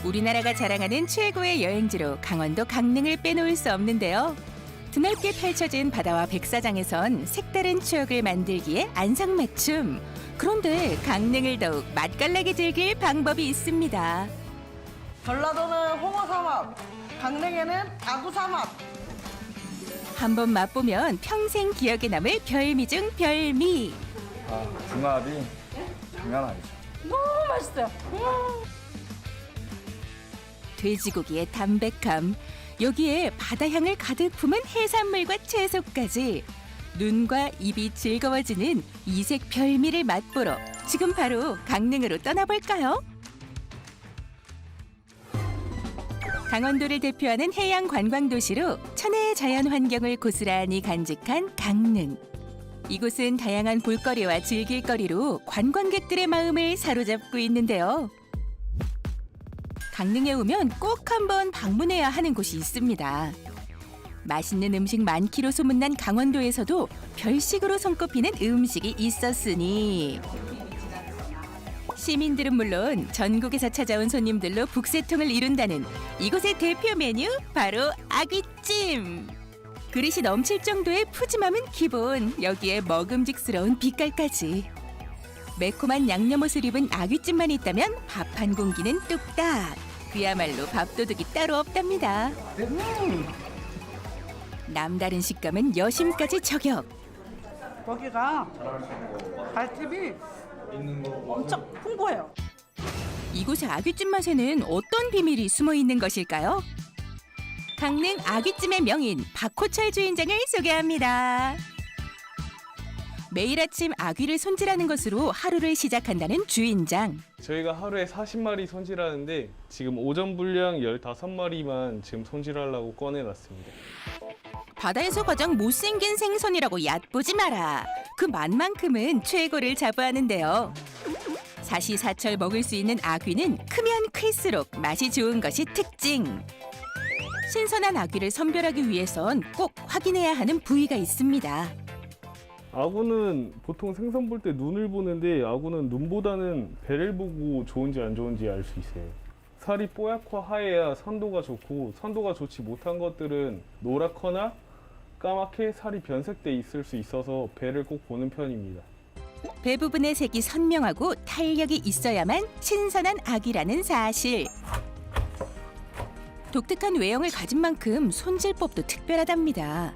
우리나라가 자랑하는 최고의 여행지로 강원도 강릉을 빼놓을 수 없는데요. 드넓게 펼쳐진 바다와 백사장에선 색다른 추억을 만들기에 안성맞춤. 그런데 강릉을 더욱 맛깔나게 즐길 방법이 있습니다. 전라도는 홍어사맛, 강릉에는 아구사맛. 한번 맛보면 평생 기억에 남을 별미 중 별미. 궁합이 장난 아니죠. 너무 맛있어요. 돼지고기의 담백함, 여기에 바다향을 가득 품은 해산물과 채소까지 눈과 입이 즐거워지는 이색 별미를 맛보러 지금 바로 강릉으로 떠나볼까요? 강원도를 대표하는 해양 관광 도시로 천혜의 자연 환경을 고스란히 간직한 강릉. 이곳은 다양한 볼거리와 즐길거리로 관광객들의 마음을 사로잡고 있는데요. 강릉에 오면 꼭 한번 방문해야 하는 곳이 있습니다. 맛있는 음식 많기로 소문난 강원도에서도 별식으로 손꼽히는 음식이 있었으니 시민들은 물론 전국에서 찾아온 손님들로 북새통을 이룬다는 이곳의 대표 메뉴 바로 아귀찜. 그릇이 넘칠 정도의 푸짐함은 기본, 여기에 먹음직스러운 빛깔까지. 매콤한 양념옷을 입은 아귀찜만 있다면 밥 한 공기는 뚝딱. 그야말로 밥도둑이 따로 없답니다. 남다른 식감은 여심까지 저격. 여기가 갈집이 엄청 풍부해요. 이곳의 아귀찜 맛에는 어떤 비밀이 숨어 있는 것일까요? 강릉 아귀찜의 명인 박호철 주인장을 소개합니다. 매일 아침 아귀를 손질하는 것으로 하루를 시작한다는 주인장. 저희가 하루에 40마리 손질하는데 지금 오전 분량 15마리만 지금 손질하려고 꺼내놨습니다. 바다에서 가장 못생긴 생선이라고 얕보지 마라. 그 맛만큼은 최고를 자부하는데요. 사시사철 먹을 수 있는 아귀는 크면 클수록 맛이 좋은 것이 특징. 신선한 아귀를 선별하기 위해선 꼭 확인해야 하는 부위가 있습니다. 아구는 보통 생선 볼 때 눈을 보는데 아구는 눈보다는 배를 보고 좋은지 안 좋은지 알 수 있어요. 살이 뽀얗고 하얘야 선도가 좋고 선도가 좋지 못한 것들은 노랗거나 까맣게 살이 변색돼 있을 수 있어서 배를 꼭 보는 편입니다. 배 부분의 색이 선명하고 탄력이 있어야만 신선한 아귀라는 사실. 독특한 외형을 가진 만큼 손질법도 특별하답니다.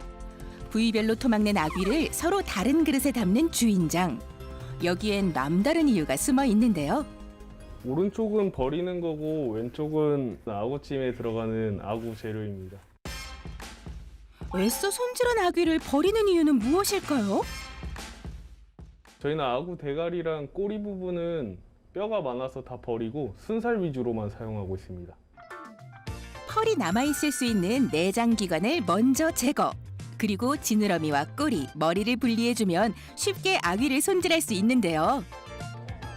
부위별로 토막낸 아귀를 서로 다른 그릇에 담는 주인장. 여기엔 남다른 이유가 숨어 있는데요. 오른쪽은 버리는 거고 왼쪽은 아구찜에 들어가는 아구 재료입니다. 애써 손질한 아귀를 버리는 이유는 무엇일까요? 저희는 아구 대가리랑 꼬리 부분은 뼈가 많아서 다 버리고 순살 위주로만 사용하고 있습니다. 펄이 남아있을 수 있는 내장 기관을 먼저 제거. 그리고 지느러미와 꼬리, 머리를 분리해주면 쉽게 아귀를 손질할 수 있는데요.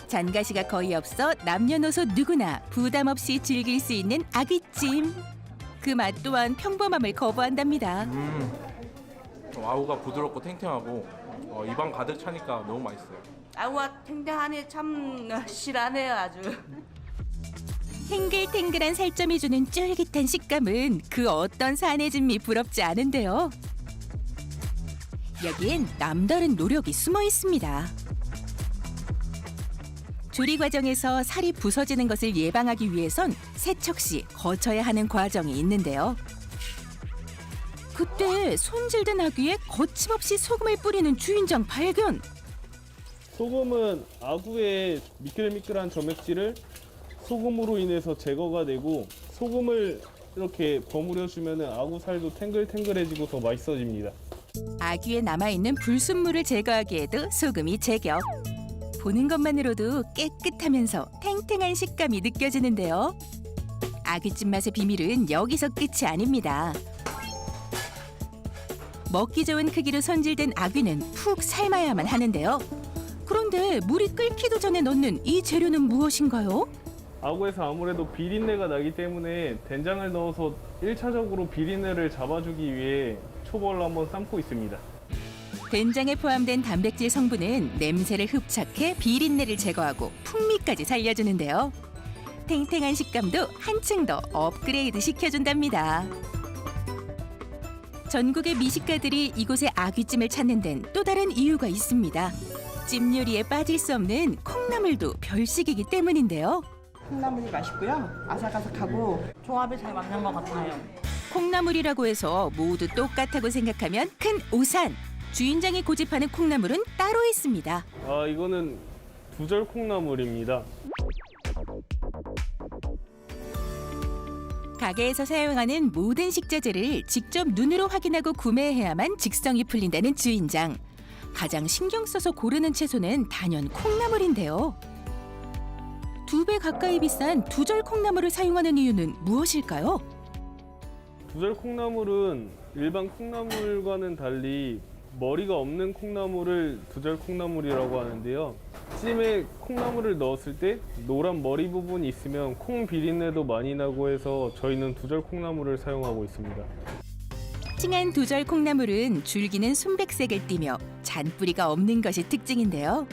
잔가시가 거의 없어 남녀노소 누구나 부담 없이 즐길 수 있는 아귀찜. 그 맛 또한 평범함을 거부한답니다. 아구가 부드럽고 탱탱하고 입안 가득 차니까 너무 맛있어요. 아구가 탱탱하니 참 실하네요 아주. 탱글탱글한 살점이 주는 쫄깃한 식감은 그 어떤 산해진미 부럽지 않은데요. 여기엔 남다른 노력이 숨어 있습니다. 조리 과정에서 살이 부서지는 것을 예방하기 위해선 세척 시 거쳐야 하는 과정이 있는데요. 그때 손질된 아귀에 거침없이 소금을 뿌리는 주인장 발견. 소금은 아구의 미끌미끌한 점액질을 소금으로 인해서 제거가 되고 소금을 이렇게 버무려 주면 아구 살도 탱글탱글해지고 더 맛있어집니다. 아귀에 남아있는 불순물을 제거하기에도 소금이 제격. 보는 것만으로도 깨끗하면서 탱탱한 식감이 느껴지는데요. 아귀찜 맛의 비밀은 여기서 끝이 아닙니다. 먹기 좋은 크기로 손질된 아귀는 푹 삶아야만 하는데요. 그런데 물이 끓기도 전에 넣는 이 재료는 무엇인가요? 아구에서 아무래도 비린내가 나기 때문에 된장을 넣어서 1차적으로 비린내를 잡아주기 위해 초벌로 한번 삶고 있습니다. 된장에 포함된 단백질 성분은 냄새를 흡착해 비린내를 제거하고 풍미까지 살려주는데요. 탱탱한 식감도 한층 더 업그레이드 시켜준답니다. 전국의 미식가들이 이곳의 아귀찜을 찾는 데는 또 다른 이유가 있습니다. 찜 요리에 빠질 수 없는 콩나물도 별식이기 때문인데요. 콩나물이 맛있고요. 아삭아삭하고 조합이 잘 맞는 것 같아요. 콩나물이라고 해서 모두 똑같다고 생각하면 큰 오산. 주인장이 고집하는 콩나물은 따로 있습니다. 아, 이거는 두절 콩나물입니다. 가게에서 사용하는 모든 식자재를 직접 눈으로 확인하고 구매해야만 직성이 풀린다는 주인장. 가장 신경 써서 고르는 채소는 단연 콩나물인데요. 2배 가까이 비싼 두절 콩나물을 사용하는 이유는 무엇일까요? 두절 콩나물은 일반 콩나물과는 달리 머리가 없는 콩나물을 두절 콩나물이라고 하는데요. 찜에 콩나물을 넣었을 때 노란 머리 부분이 있으면 콩 비린내도 많이 나고 해서 저희는 두절 콩나물을 사용하고 있습니다. 싱싱한 두절 콩나물은 줄기는 순백색을 띠며 잔뿌리가 없는 것이 특징인데요.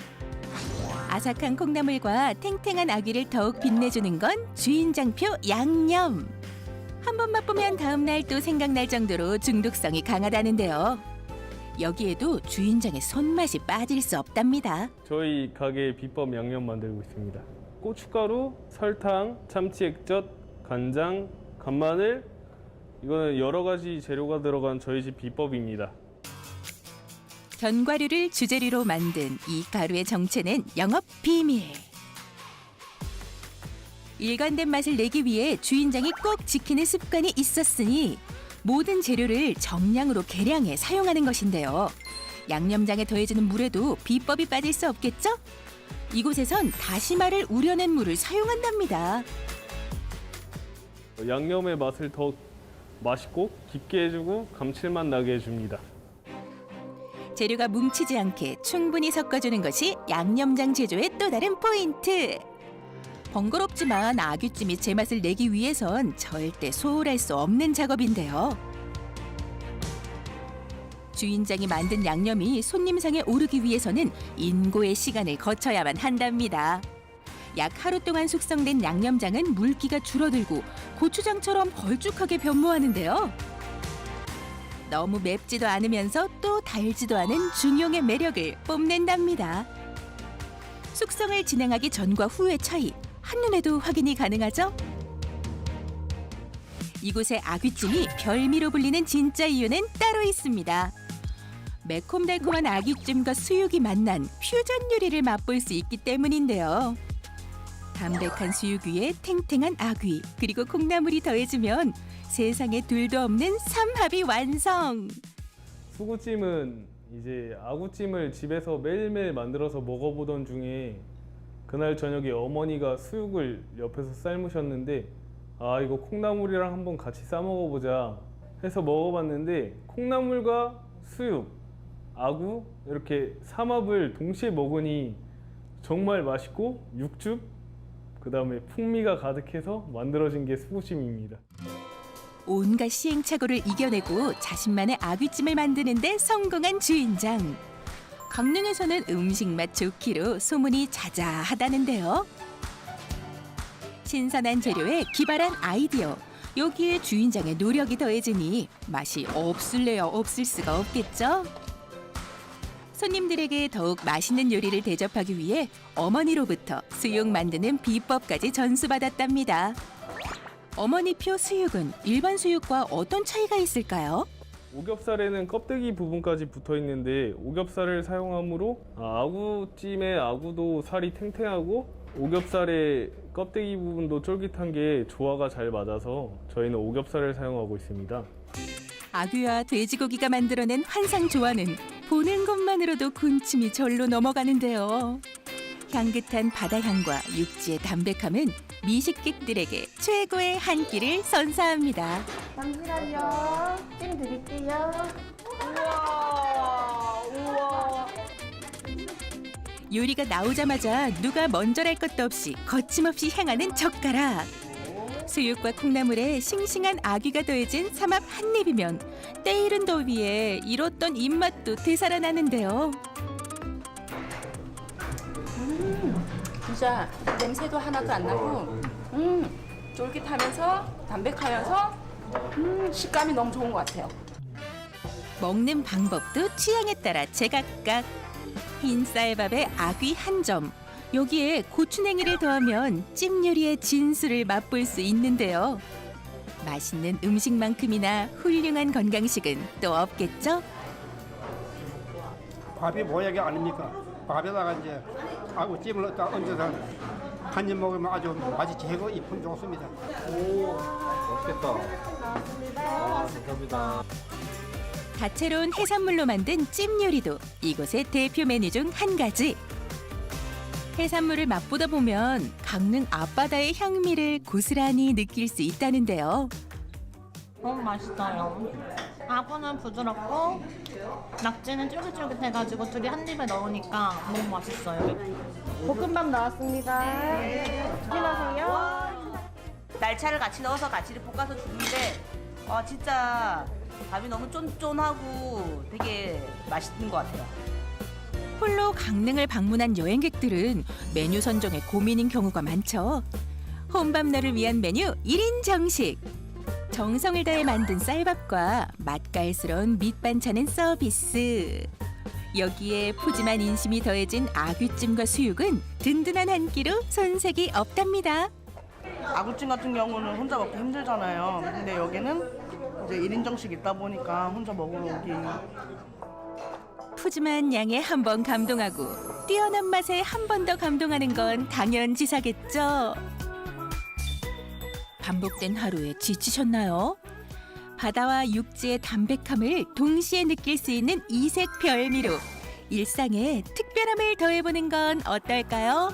아삭한 콩나물과 탱탱한 아귀를 더욱 빛내주는 건 주인장표 양념. 한 번 맛보면 다음 날 또 생각날 정도로 중독성이 강하다는데요. 여기에도 주인장의 손맛이 빠질 수 없답니다. 저희 가게의 비법 양념 만들고 있습니다. 고춧가루, 설탕, 참치 액젓, 간장, 간마늘, 이거는 여러 가지 재료가 들어간 저희 집 비법입니다. 견과류를 주재료로 만든 이 가루의 정체는 영업 비밀. 일관된 맛을 내기 위해 주인장이 꼭 지키는 습관이 있었으니 모든 재료를 정량으로 계량해 사용하는 것인데요. 양념장에 더해지는 물에도 비법이 빠질 수 없겠죠? 이곳에선 다시마를 우려낸 물을 사용한답니다. 양념의 맛을 더 맛있고 깊게 해주고 감칠맛 나게 해줍니다. 재료가 뭉치지 않게 충분히 섞어주는 것이 양념장 제조의 또 다른 포인트. 번거롭지만 아귀찜이 제맛을 내기 위해선 절대 소홀할 수 없는 작업인데요. 주인장이 만든 양념이 손님상에 오르기 위해서는 인고의 시간을 거쳐야만 한답니다. 약 하루 동안 숙성된 양념장은 물기가 줄어들고 고추장처럼 걸쭉하게 변모하는데요. 너무 맵지도 않으면서 또 달지도 않은 중용의 매력을 뽐낸답니다. 숙성을 진행하기 전과 후의 차이, 한눈에도 확인이 가능하죠? 이곳의 아귀찜이 별미로 불리는 진짜 이유는 따로 있습니다. 매콤달콤한 아귀찜과 수육이 만난 퓨전 요리를 맛볼 수 있기 때문인데요. 담백한 수육 위에 탱탱한 아귀, 그리고 콩나물이 더해지면 세상에 둘도 없는 삼합이 완성! 수구찜은 이제 아구찜을 집에서 매일매일 만들어서 먹어보던 중에 그날 저녁에 어머니가 수육을 옆에서 삶으셨는데 아, 이거 콩나물이랑 한번 같이 싸 먹어보자 해서 먹어봤는데 콩나물과 수육, 아구 이렇게 삼합을 동시에 먹으니 정말 맛있고 육즙, 그 다음에 풍미가 가득해서 만들어진 게 수구찜입니다. 온갖 시행착오를 이겨내고 자신만의 아귀찜을 만드는 데 성공한 주인장. 강릉에서는 음식 맛 좋기로 소문이 자자하다는데요. 신선한 재료에 기발한 아이디어, 여기에 주인장의 노력이 더해지니 맛이 없을래야 없을 수가 없겠죠. 손님들에게 더욱 맛있는 요리를 대접하기 위해 어머니로부터 수육 만드는 비법까지 전수받았답니다. 어머니표 수육은 일반 수육과 어떤 차이가 있을까요? 오겹살에는 껍데기 부분까지 붙어 있는데 오겹살을 사용함으로 아구찜의 아구도 살이 탱탱하고 오겹살의 껍데기 부분도 쫄깃한 게 조화가 잘 맞아서 저희는 오겹살을 사용하고 있습니다. 아귀와 돼지고기가 만들어낸 환상 조화는 보는 것만으로도 군침이 절로 넘어가는데요. 향긋한 바다향과 육지의 담백함은 미식객들에게 최고의 한 끼를 선사합니다. 잠시만요. 찜 드릴게요. 우와. 요리가 나오자마자 누가 먼저랄 것도 없이 거침없이 향하는 젓가락. 수육과 콩나물에 싱싱한 아귀가 더해진 삼합 한 입이면 때이른 더위에 잃었던 입맛도 되살아나는데요. 진짜 냄새도 하나도 안 나고 쫄깃하면서 담백하면서 식감이 너무 좋은 것 같아요. 먹는 방법도 취향에 따라 제각각. 흰 쌀밥에 아귀 한 점. 여기에 고추냉이를 더하면 찜 요리의 진수를 맛볼 수 있는데요. 맛있는 음식만큼이나 훌륭한 건강식은 또 없겠죠? 밥이 보약이 아닙니까? 밥에다가 이제 아구찜을 딱 얹어서 한 입 먹으면 아주 맛이 최고 이품 좋습니다. 다채로운 해산물로 만든 찜 요리도 이곳의 대표 메뉴 중 한 가지. 해산물을 맛보다 보면 강릉 앞바다의 향미를 고스란히 느낄 수 있다는데요. 너무 맛있어요. 아구는 부드럽고 낙지는 쫄깃쫄깃해가지고 둘이 한 입에 넣으니까 너무 맛있어요. 볶음밥 나왔습니다. 안녕하세요. 날차를 같이 넣어서 같이 볶아서 주는데 진짜 밥이 너무 쫀쫀하고 되게 맛있는 것 같아요. 홀로 강릉을 방문한 여행객들은 메뉴 선정에 고민인 경우가 많죠. 혼밥날을 위한 메뉴 1인 정식. 정성을 다해 만든 쌀밥과 맛깔스러운 밑반찬은 서비스. 여기에 푸짐한 인심이 더해진 아귀찜과 수육은 든든한 한 끼로 손색이 없답니다. 아구찜 같은 경우는 혼자 먹기 힘들잖아요. 근데 여기는 이제 1인 정식 있다 보니까 혼자 먹으러 오기. 푸짐한 양에 한 번 감동하고 뛰어난 맛에 한 번 더 감동하는 건 당연지사겠죠. 반복된 하루에 지치셨나요? 바다와 육지의 담백함을 동시에 느낄 수 있는 이색 별미로 일상에 특별함을 더해보는 건 어떨까요?